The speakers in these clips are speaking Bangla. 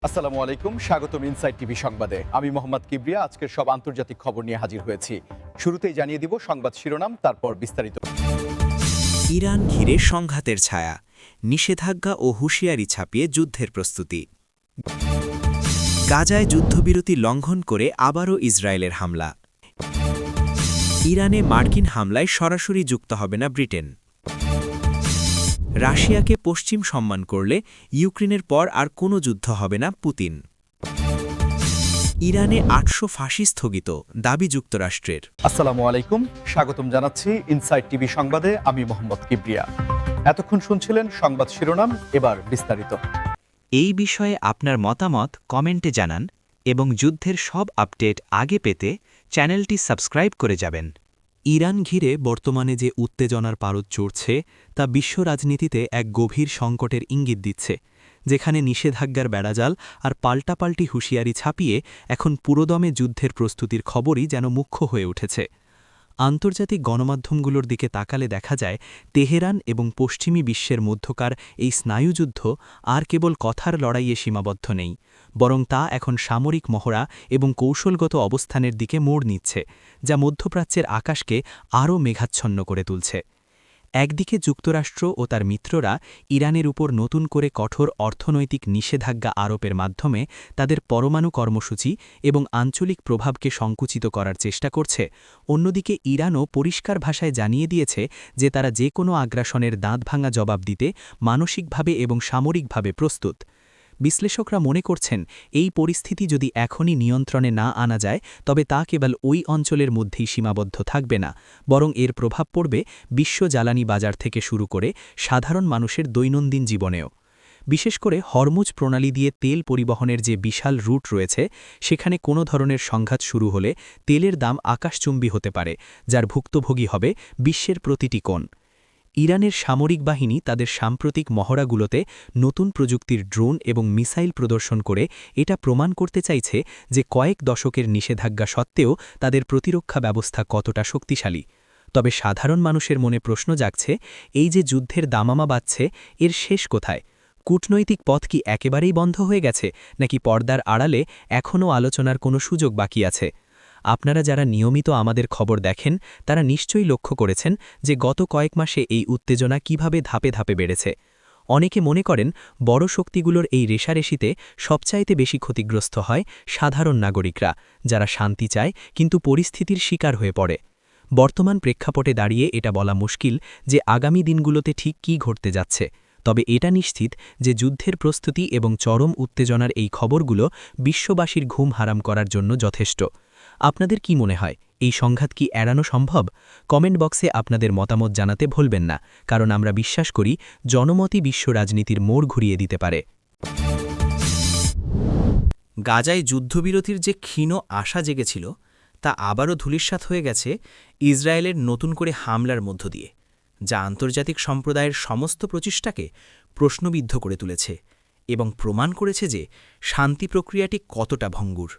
আসসালামু আলাইকুম, স্বাগতম ইনসাইড টিভি সংবাদে। আমি মোহাম্মদ কিবরিয়া আজকের সব আন্তর্জাতিক খবর নিয়ে হাজির হয়েছি। শুরুতেই জানিয়ে দিব সংবাদ শিরোনাম, তারপর বিস্তারিত। ইরান ঘিরে সংঘাতের ছায়া, নিষেধাজ্ঞা ও হুঁশিয়ারি ছাপিয়ে যুদ্ধের প্রস্তুতি। গাজায় যুদ্ধবিরতি লঙ্ঘন করে আবারও ইসরায়েলের হামলা। ইরানে মার্কিন হামলায় সরাসরি যুক্ত হবে না ব্রিটেন। রাশিয়াকে পশ্চিম সম্মান করলে ইউক্রেনের পর আর কোনো যুদ্ধ হবে না পুতিন। ইরানে ৮০০ ফাঁসি স্থগিত, দাবি যুক্তরাষ্ট্রের। আসসালামু আলাইকুম, স্বাগতম জানাচ্ছি ইনসাইড টিভি সংবাদে। আমি মোহাম্মদ কিবরিয়া। এতক্ষণ শুনছিলেন সংবাদ শিরোনাম, এবার বিস্তারিত। এই বিষয়ে আপনার মতামত কমেন্টে জানান এবং যুদ্ধের সব আপডেট আগে পেতে চ্যানেলটি সাবস্ক্রাইব করে যাবেন। ইরান ঘিরে বর্তমানে যে উত্তেজনার পারদ চড়ছে তা বিশ্ব রাজনীতিতে এক গভীর সংকটের ইঙ্গিত দিচ্ছে, যেখানে নিষেধাজ্ঞার বেড়াজাল আর পাল্টাপাল্টি হুঁশিয়ারি ছাপিয়ে এখন পুরোদমে যুদ্ধের প্রস্তুতির খবরই যেন মুখ্য হয়ে উঠেছে। আন্তর্জাতিক গণমাধ্যমগুলোর দিকে তাকালে দেখা যায় তেহরান এবং পশ্চিমী বিশ্বের মধ্যকার এই স্নায়ুযুদ্ধ আর কেবল কথার লড়াইয়ে সীমাবদ্ধ নেই, বরং তা এখন সামরিক মহড়া এবং কৌশলগত অবস্থানের দিকে মোড় নিচ্ছে, যা মধ্যপ্রাচ্যের আকাশকে আরও মেঘাচ্ছন্ন করে তুলছে। একদিকে যুক্তরাষ্ট্র ও তার মিত্ররা ইরানের উপর নতুন করে কঠোর অর্থনৈতিক নিষেধাজ্ঞা আরোপের মাধ্যমে তাদের পরমাণু কর্মসূচি এবং আঞ্চলিক প্রভাবকে সংকুচিত করার চেষ্টা করছে, অন্যদিকে ইরানও পরিষ্কার ভাষায় জানিয়ে দিয়েছে যে তারা যে কোনো আগ্রাসনের দাঁতভাঙা জবাব দিতে মানসিকভাবে এবং সামরিকভাবে প্রস্তুত। বিশ্লেষকরা মনে করছেন, এই পরিস্থিতি যদি এখনই নিয়ন্ত্রণে না আনা যায় তবে তা কেবল ওই অঞ্চলের মধ্যেই সীমাবদ্ধ থাকবে না, বরং এর প্রভাব পড়বে বিশ্ব জ্বালানি বাজার থেকে শুরু করে সাধারণ মানুষের দৈনন্দিন জীবনেও। বিশেষ করে হরমুজ প্রণালী দিয়ে তেল পরিবহনের যে বিশাল রুট রয়েছে, সেখানে কোনো ধরনের সংঘাত শুরু হলে তেলের দাম আকাশচুম্বী হতে পারে, যার ভুক্তভোগী হবে বিশ্বের প্রতিটি কোণ। ইরানের সামরিক বাহিনী তাদের সাম্প্রতিক মহড়াগুলোতে নতুন প্রযুক্তির ড্রোন এবং মিসাইল প্রদর্শন করে এটা প্রমাণ করতে চাইছে যে কয়েক দশকের নিষেধাজ্ঞা সত্ত্বেও তাদের প্রতিরক্ষা ব্যবস্থা কতটা শক্তিশালী। তবে সাধারণ মানুষের মনে প্রশ্ন জাগছে, এই যে যুদ্ধের দামামা বাজছে, এর শেষ কোথায়? কূটনৈতিক পথ কি একেবারেই বন্ধ হয়ে গেছে, নাকি পর্দার আড়ালে এখনও আলোচনার কোনো সুযোগ বাকি আছে? আপনারা যারা নিয়মিত আমাদের খবর দেখেন তারা নিশ্চয়ই লক্ষ্য করেছেন যে গত কয়েক মাসে এই উত্তেজনা কিভাবে ধাপে ধাপে বেড়েছে। অনেকে মনে করেন বড় শক্তিগুলোর এই রেষারেষিতে সবচাইতে বেশি ক্ষতিগ্রস্ত হয় সাধারণ নাগরিকরা, যারা শান্তি চায় কিন্তু পরিস্থিতির শিকার হয়ে পড়ে। বর্তমান প্রেক্ষাপটে দাঁড়িয়ে এটা বলা মুশকিল যে আগামী দিনগুলোতে ঠিক কী ঘটতে যাচ্ছে, তবে এটা নিশ্চিত যে যুদ্ধের প্রস্তুতি এবং চরম উত্তেজনার এই খবরগুলো বিশ্ববাসীর ঘুম হারাম করার জন্য যথেষ্ট। আপনাদের কি মনে হয়, এই সংঘাত কি এড়ানো সম্ভব? কমেন্ট বক্সে আপনাদের মতামত জানাতে ভুলবেন না, কারণ আমরা বিশ্বাস করি জনমতই বিশ্ব রাজনীতির মোড় ঘুরিয়ে দিতে পারে। গাজায় যুদ্ধবিরতির যে ক্ষীণ আশা জেগেছিল তা আবারও ধূলিসাৎ হয়ে গেছে ইসরায়েলের নতুন করে হামলার মধ্য দিয়ে, যা আন্তর্জাতিক সম্প্রদায়ের সমস্ত প্রচেষ্টাকে প্রশ্নবিদ্ধ করে তুলেছে এবং প্রমাণ করেছে যে শান্তি প্রক্রিয়াটি কতটা ভঙ্গুর।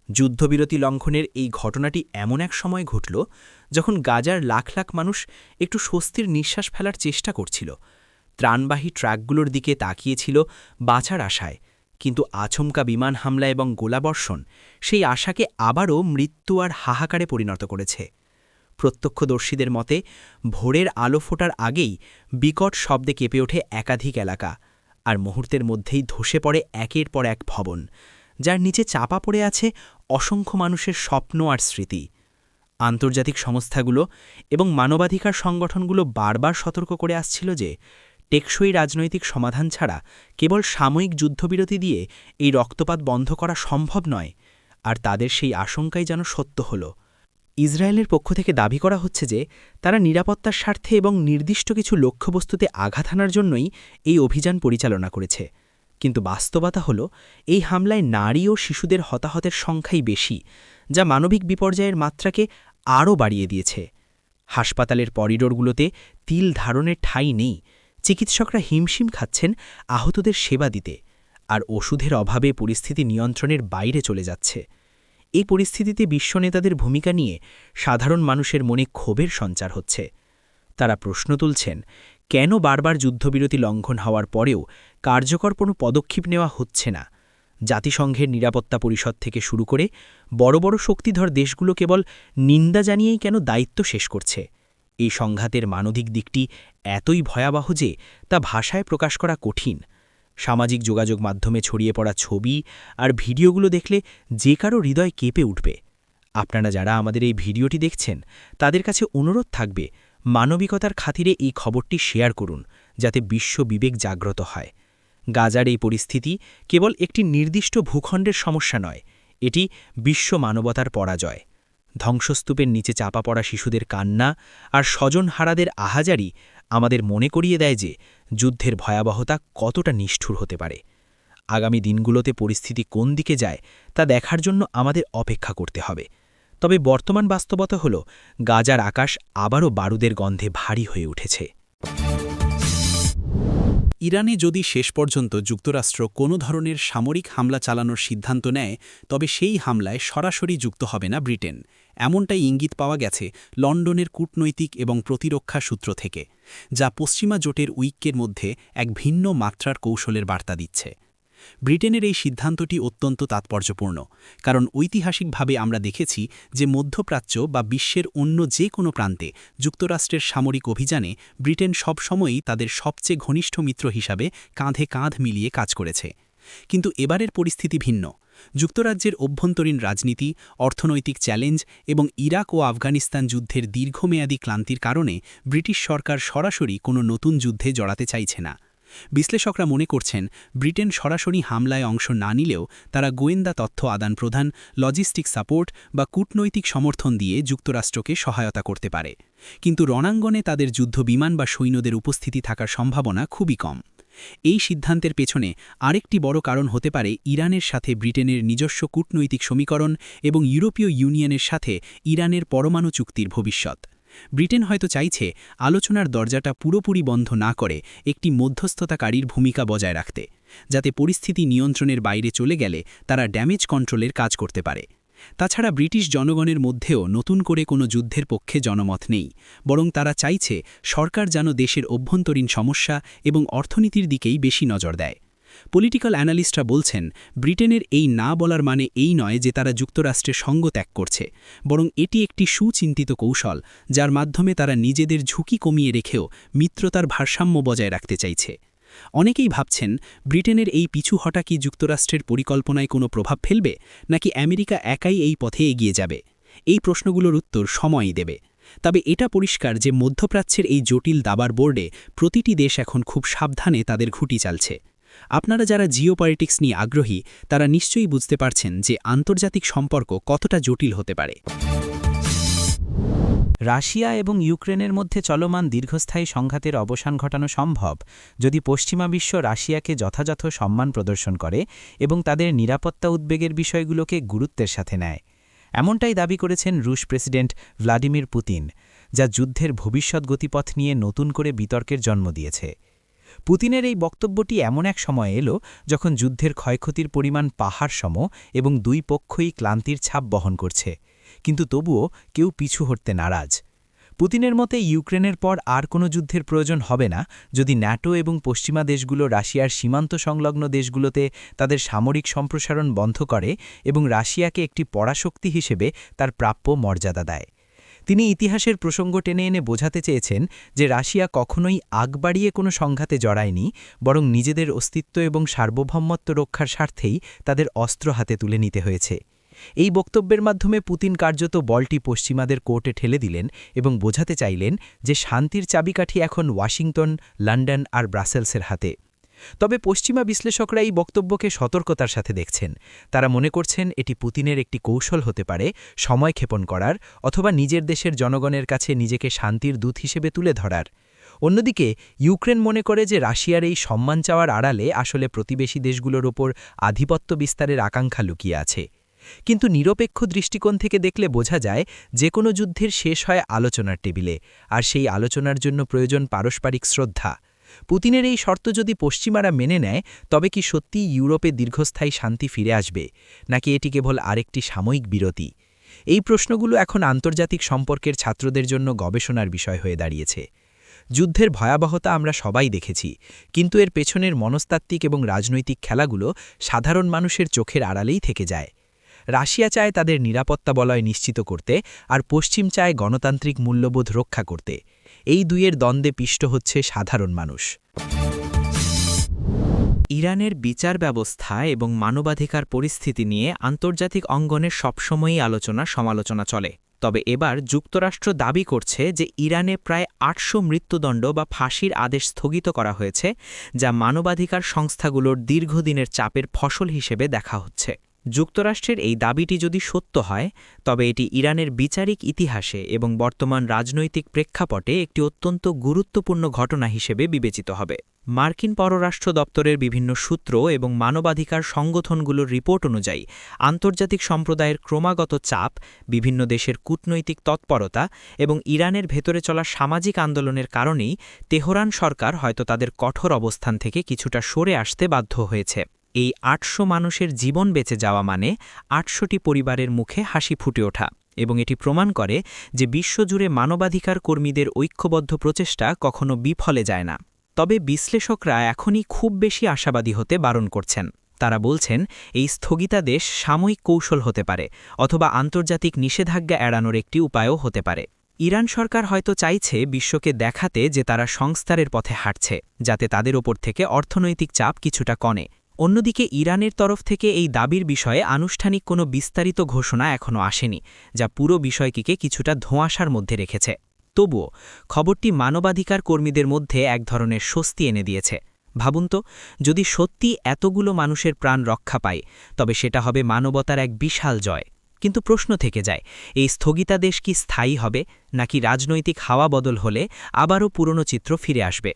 যুদ্ধবিরতি লঙ্ঘনের এই ঘটনাটি এমন এক সময় ঘটল যখন গাজার লাখ লাখ মানুষ একটু স্বস্তির নিঃশ্বাস ফেলার চেষ্টা করছিল, ত্রাণবাহী ট্রাকগুলোর দিকে তাকিয়েছিল বাঁচার আশায়, কিন্তু আচমকা বিমান হামলা এবং গোলাবর্ষণ সেই আশাকে আবারও মৃত্যু আর হাহাকারে পরিণত করেছে। প্রত্যক্ষদর্শীদের মতে ভোরের আলো ফোটার আগেই বিকট শব্দে কেঁপে ওঠে একাধিক এলাকা, আর মুহূর্তের মধ্যেই ধসে পড়ে একের পর এক ভবন, যার নিচে চাপা পড়ে আছে অসংখ্য মানুষের স্বপ্ন আর স্মৃতি। আন্তর্জাতিক সংস্থাগুলো এবং মানবাধিকার সংগঠনগুলো বারবার সতর্ক করে আসছিল যে টেকসই রাজনৈতিক সমাধান ছাড়া কেবল সাময়িক যুদ্ধবিরতি দিয়ে এই রক্তপাত বন্ধ করা সম্ভব নয়, আর তাদের সেই আশঙ্কাই যেন সত্য হল। ইসরায়েলের পক্ষ থেকে দাবি করা হচ্ছে যে তারা নিরাপত্তার স্বার্থে এবং নির্দিষ্ট কিছু লক্ষ্যবস্তুতে আঘাত হানার জন্যই এই অভিযান পরিচালনা করেছে, কিন্তু বাস্তবতা হল এই হামলায় নারী ও শিশুদের হতাহতের সংখ্যাই বেশি, যা মানবিক বিপর্যয়ের মাত্রাকে আরও বাড়িয়ে দিয়েছে। হাসপাতালের করিডোরগুলোতে তিল ধারণের ঠাঁই নেই, চিকিৎসকরা হিমশিম খাচ্ছেন আহতদের সেবা দিতে, আর ওষুধের অভাবে পরিস্থিতি নিয়ন্ত্রণের বাইরে চলে যাচ্ছে। এই পরিস্থিতিতে বিশ্ব নেতাদের ভূমিকা নিয়ে সাধারণ মানুষের মনে ক্ষোভের সঞ্চার হচ্ছে। তারা প্রশ্ন তুলছেন, কেন বারবার যুদ্ধবিরতি লঙ্ঘন হওয়ার পরেও কার্যকর কোনো পদক্ষেপ নেওয়া হচ্ছে না? জাতিসংঘের নিরাপত্তা পরিষদ থেকে শুরু করে বড় বড় শক্তিধর দেশগুলো কেবল নিন্দা জানিয়েই কেন দায়িত্ব শেষ করছে। এই সংঘাতের মানবিক দিকটি এতই ভয়াবহ যে তা ভাষায় প্রকাশ করা কঠিন। সামাজিক যোগাযোগ মাধ্যমে ছড়িয়ে পড়া ছবি আর ভিডিওগুলো দেখলে যে কারো হৃদয় কেঁপে উঠবে। আপনারা যারা আমাদের এই ভিডিওটি দেখছেন তাদের কাছে অনুরোধ থাকবে, মানবিকতার খাতিরে এই খবরটি শেয়ার করুন, যাতে বিশ্ব বিবেক জাগ্রত হয়। গাজার এই পরিস্থিতি কেবল একটি নির্দিষ্ট ভূখণ্ডের সমস্যা নয়, এটি বিশ্ব মানবতার পরাজয়। ধ্বংসস্তূপের নিচে চাপা পড়া শিশুদের কান্না আর স্বজনহারাদের আহাজারি আমাদের মনে করিয়ে দেয় যে যুদ্ধের ভয়াবহতা কতটা নিষ্ঠুর হতে পারে। আগামী দিনগুলোতে পরিস্থিতি কোন দিকে যায় তা দেখার জন্য আমাদের অপেক্ষা করতে হবে। তবে বর্তমান বাস্তবতা হল, গাজার আকাশ আবারও বারুদের গন্ধে ভারী হয়ে উঠেছে। ইরানে যদি শেষ পর্যন্ত যুক্তরাষ্ট্র কোনো ধরনের সামরিক হামলা চালানোর সিদ্ধান্ত নেয়, তবে সেই হামলায় সরাসরি যুক্ত হবে না ব্রিটেন। এমনটাই ইঙ্গিত পাওয়া গেছে লন্ডনের কূটনৈতিক এবং প্রতিরক্ষা সূত্র থেকে, যা পশ্চিমা জোটের ঐক্যের মধ্যে এক ভিন্ন মাত্রার কৌশলের বার্তা দিচ্ছে। ব্রিটেনের এই সিদ্ধান্তটি অত্যন্ত তাৎপর্যপূর্ণ, কারণ ঐতিহাসিকভাবে আমরা দেখেছি যে মধ্যপ্রাচ্য বা বিশ্বের অন্য যে কোনো প্রান্তে যুক্তরাষ্ট্রের সামরিক অভিযানে ব্রিটেন সবসময়ই তাদের সবচেয়ে ঘনিষ্ঠ মিত্র হিসাবে কাঁধে কাঁধ মিলিয়ে কাজ করেছে। কিন্তু এবারের পরিস্থিতি ভিন্ন। যুক্তরাজ্যের অভ্যন্তরীণ রাজনীতি, অর্থনৈতিক চ্যালেঞ্জ এবং ইরাক ও আফগানিস্তান যুদ্ধের দীর্ঘমেয়াদী ক্লান্তির কারণে ব্রিটিশ সরকার সরাসরি কোনো নতুন যুদ্ধে জড়াতে চাইছে না। বিশ্লেষকরা মনে করছেন, ব্রিটেন সরাসরি হামলায় অংশ না নিলেও তারা গোয়েন্দা তথ্য আদান-প্রদান, লজিস্টিক সাপোর্ট বা কূটনৈতিক সমর্থন দিয়ে যুক্তরাষ্ট্রকে সহায়তা করতে পারে। কিন্তু রণাঙ্গনে তাদের যুদ্ধবিমান বা সৈন্যদের উপস্থিতি থাকার সম্ভাবনা খুবই কম। এই সিদ্ধান্তের পেছনে আরেকটি বড় কারণ হতে পারে ইরানের সাথে ব্রিটেনের নিজস্ব কূটনৈতিক সমীকরণ এবং ইউরোপীয় ইউনিয়নের সাথে ইরানের পরমাণু চুক্তির ভবিষ্যৎ। ব্রিটেন হয়তো চাইছে আলোচনার দরজাটা পুরোপুরি বন্ধ না করে একটি মধ্যস্থতাকারীর ভূমিকা বজায় রাখতে, যাতে পরিস্থিতি নিয়ন্ত্রণের বাইরে চলে গেলে তারা ড্যামেজ কন্ট্রোলের কাজ করতে পারে। তাছাড়া ব্রিটিশ জনগণের মধ্যেও নতুন করে কোনো যুদ্ধের পক্ষে জনমত নেই, বরং তারা চাইছে সরকার যেন দেশের অভ্যন্তরীণ সমস্যা এবং অর্থনীতির দিকেই বেশি নজর দেয়। পলিটিক্যাল অ্যানালিস্টরা বলছেন, ব্রিটেনের এই না বলার মানে এই নয় যে তারা যুক্তরাষ্ট্রের সঙ্গ ত্যাগ করছে, বরং এটি একটি সুচিন্তিত কৌশল, যার মাধ্যমে তারা নিজেদের ঝুঁকি কমিয়ে রেখেও মিত্রতার ভারসাম্য বজায় রাখতে চাইছে। অনেকেই ভাবছেন, ব্রিটেনের এই পিছু হটা কি যুক্তরাষ্ট্রের পরিকল্পনায় কোনো প্রভাব ফেলবে, নাকি আমেরিকা একাই এই পথে এগিয়ে যাবে? এই প্রশ্নগুলোর উত্তর সময়ই দেবে। তবে এটা পরিষ্কার যে মধ্যপ্রাচ্যের এই জটিল দাবার বোর্ডে প্রতিটি দেশ এখন খুব সাবধানে তাদের ঘুঁটি চালছে। আপনারা যারা জিওপলিটিক্স নিয়ে আগ্রহী, তারা নিশ্চয়ই বুঝতে পারছেন যে আন্তর্জাতিক সম্পর্ক কতটা জটিল হতে পারে। রাশিয়া এবং ইউক্রেনের মধ্যে চলমান দীর্ঘস্থায়ী সংঘাতের অবসান ঘটানো সম্ভব যদি পশ্চিমা বিশ্ব রাশিয়াকে যথাযথ সম্মান প্রদর্শন করে এবং তাদের নিরাপত্তা উদ্বেগের বিষয়গুলোকে গুরুত্বের সাথে নেয়। এমনটাই দাবি করেছেন রুশ প্রেসিডেন্ট ভ্লাদিমির পুতিন, যা যুদ্ধের ভবিষ্যৎ গতিপথ নিয়ে নতুন করে বিতর্কের জন্ম দিয়েছে। পুতিনের এই বক্তব্যটি এমন এক সময় এলো যখন যুদ্ধের ক্ষয়ক্ষতির পরিমাণ পাহাড়সম এবং দুই পক্ষই ক্লান্তির ছাপ বহন করছে, কিন্তু তবুও কেউ পিছু হটতে নারাজ। পুতিনের মতে ইউক্রেনের পর আর কোনো যুদ্ধের প্রয়োজন হবে না যদি ন্যাটো এবং পশ্চিমা দেশগুলো রাশিয়ার সীমান্ত সংলগ্ন দেশগুলোতে তাদের সামরিক সম্প্রসারণ বন্ধ করে এবং রাশিয়াকে একটি পরাশক্তি হিসেবে তার প্রাপ্য মর্যাদা দেয়। তিনি ইতিহাসের প্রসঙ্গ টেনে এনে বোঝাতে চেয়েছেন যে রাশিয়া কখনোই আগ বাড়িয়ে কোনো সংঘাতে জড়ায়নি, বরং নিজেদের অস্তিত্ব এবং সার্বভৌমত্ব রক্ষার স্বার্থেই তাদের অস্ত্র হাতে তুলে নিতে হয়েছে। এই বক্তব্যের মাধ্যমে পুতিন কার্যত বলটি পশ্চিমাদের কোর্টে ঠেলে দিলেন এবং বোঝাতে চাইলেন যে শান্তির চাবিকাঠি এখন ওয়াশিংটন, লন্ডন আর ব্রাসেলসের হাতে। তবে পশ্চিমা বিশ্লেষকরা এই বক্তব্যকে সতর্কতার সাথে দেখছেন। তারা মনে করছেন এটি পুতিনের একটি কৌশল হতে পারে সময় ক্ষেপণ করার অথবা নিজের দেশের জনগণের কাছে নিজেকে শান্তির দূত হিসেবে তুলে ধরার। অন্যদিকে ইউক্রেন মনে করে যে রাশিয়ার এই সম্মান চাওয়ার আড়ালে আসলে প্রতিবেশী দেশগুলোর ওপর আধিপত্য বিস্তারের আকাঙ্ক্ষা লুকিয়ে আছে। কিন্তু নিরপেক্ষ দৃষ্টিকোণ থেকে দেখলে বোঝা যায় যে কোনো যুদ্ধের শেষ হয় আলোচনার টেবিলে, আর সেই আলোচনার জন্য প্রয়োজন পারস্পরিক শ্রদ্ধা। পুতিনের এই শর্ত যদি পশ্চিমারা মেনে নেয়, তবে কি সত্যিই ইউরোপে দীর্ঘস্থায়ী শান্তি ফিরে আসবে, নাকি এটি কেবল আরেকটি সাময়িক বিরতি? এই প্রশ্নগুলো এখন আন্তর্জাতিক সম্পর্কের ছাত্রদের জন্য গবেষণার বিষয় হয়ে দাঁড়িয়েছে। যুদ্ধের ভয়াবহতা আমরা সবাই দেখেছি, কিন্তু এর পেছনের মনস্তাত্ত্বিক এবং রাজনৈতিক খেলাগুলো সাধারণ মানুষের চোখের আড়ালেই থেকে যায়। রাশিয়া চায় তাদের নিরাপত্তা বলয় নিশ্চিত করতে, আর পশ্চিম চায় গণতান্ত্রিক মূল্যবোধ রক্ষা করতে। এই দুইয়ের দ্বন্দ্বে পিষ্ট হচ্ছে সাধারণ মানুষ। ইরানের বিচার ব্যবস্থা এবং মানবাধিকার পরিস্থিতি নিয়ে আন্তর্জাতিক অঙ্গনে সবসময়ই সমালোচনা চলে। তবে এবার যুক্তরাষ্ট্র দাবি করছে যে ইরানে প্রায় ৮০০ মৃত্যুদণ্ড বা ফাঁসির আদেশ স্থগিত করা হয়েছে, যা মানবাধিকার সংস্থাগুলোর দীর্ঘদিনের চাপের ফসল হিসেবে দেখা হচ্ছে। যুক্তরাষ্ট্রের এই দাবিটি যদি সত্য হয়, তবে এটি ইরানের বিচারিক ইতিহাসে এবং বর্তমান রাজনৈতিক প্রেক্ষাপটে একটি অত্যন্ত গুরুত্বপূর্ণ ঘটনা হিসেবে বিবেচিত হবে। মার্কিন পররাষ্ট্র দপ্তরের বিভিন্ন সূত্র এবং মানবাধিকার সংগঠনগুলোর রিপোর্ট অনুযায়ী আন্তর্জাতিক সম্প্রদায়ের ক্রমাগত চাপ, বিভিন্ন দেশের কূটনৈতিক তৎপরতা এবং ইরানের ভেতরে চলা সামাজিক আন্দোলনের কারণেই তেহরান সরকার হয়তো তাদের কঠোর অবস্থান থেকে কিছুটা সরে আসতে বাধ্য হয়েছে। এই ৮০০ মানুষের জীবন বেঁচে যাওয়া মানে ৮০০টি পরিবারের মুখে হাসি ফুটে ওঠা, এবং এটি প্রমাণ করে যে বিশ্বজুড়ে মানবাধিকার কর্মীদের ঐক্যবদ্ধ প্রচেষ্টা কখনো বিফলে যায় না। তবে বিশ্লেষকরা এখনই খুব বেশি আশাবাদী হতে বারণ করছেন। তারা বলছেন এই স্থগিতাদেশ সাময়িক কৌশল হতে পারে, অথবা আন্তর্জাতিক নিষেধাজ্ঞা এড়ানোর একটি উপায়ও হতে পারে। ইরান সরকার হয়তো চাইছে বিশ্বকে দেখাতে যে তারা সংস্কারের পথে হাঁটছে, যাতে তাদের ওপর থেকে অর্থনৈতিক চাপ কিছুটা কমে। অন্যদিকে ইরানের তরফ থেকে এই দাবির বিষয়ে আনুষ্ঠানিক কোনো বিস্তারিত ঘোষণা এখনও আসেনি, যা পুরো বিষয়টিকে কিছুটা ধোঁয়াশার মধ্যে রেখেছে। তবুও খবরটি মানবাধিকার কর্মীদের মধ্যে এক ধরনের স্বস্তি এনে দিয়েছে। ভাবুন তো, যদি সত্যি এতগুলো মানুষের প্রাণ রক্ষা পায়, তবে সেটা হবে মানবতার এক বিশাল জয়। কিন্তু প্রশ্ন থেকে যায়, এই স্থগিতাদেশ কি স্থায়ী হবে, নাকি রাজনৈতিক হাওয়া বদল হলে আবারও পুরনো চিত্র ফিরে আসবে?